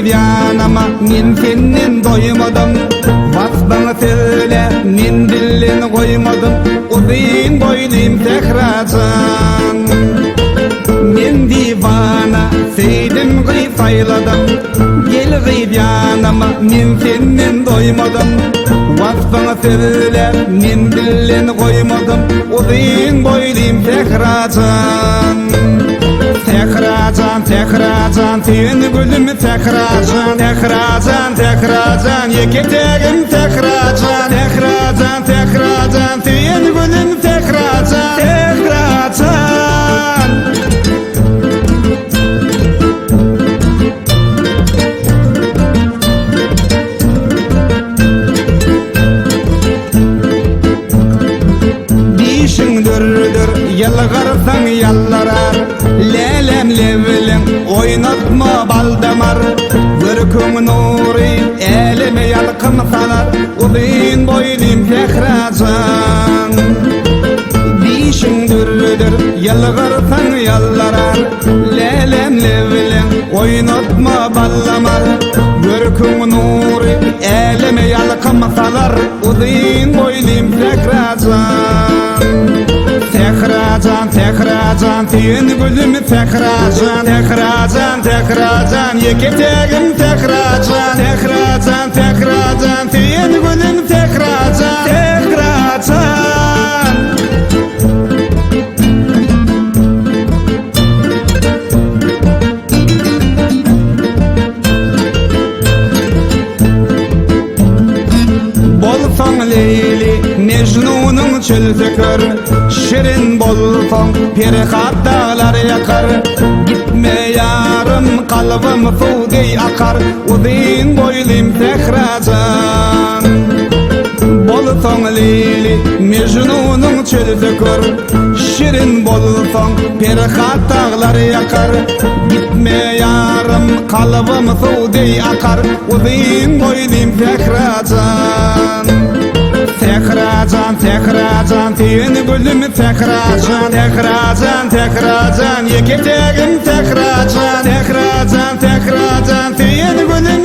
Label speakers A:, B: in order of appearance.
A: gıyb yanama, men senden doymadım. Vasbana söyle, men dillini koymadım. Uzun boylum tehracan. Men divana, seydim gıyb sayladım. Gel gıyb yanama, men senden doymadım. Vasbana söyle, men dillini koymadım. Uzun boylum tehracan. Tehracan, tehracan, sen gülüm tehracan, tehracan, tehracan, yeketegim tehracan, tehracan, tehracan, sen gülüm tehracan, tehracan. Dişin dürdür, yalgarsan yallarar, lelem levelem oynatma baldamar. Görküm nuri elime yalkın salar, uzun boylum tehracan. Dişin dürdür, yalgarsan yallarar, lelem levelem oynatma baldamar. Görküm nuri elime yalkın salar, uzun boylum tehracan. Tehracan, tehracan, sen gülüm tehracan, tehracan, tehracan, yeketegim tehracan, tehracan, tehracan, sen gülüm tehracan, tehracan. Bolsan Leyli, Mecnun'un çöltekör, şirin bolsan Perihat dağlar yakar. Gitme yarım, kalbim suudi akar, uzun boylum tehracan. Bolsan Leyli, Mecnun'un çöltekör, şirin bolsan Perihat dağlar yakar. Gitme yarım, kalbim suudi akar, uzun boylum tehracan. Tehracan, tehracan, sen gülüm tehracan, tehracan, tehracan, yeketegim tehracan, tehracan, tehracan, sen gülüm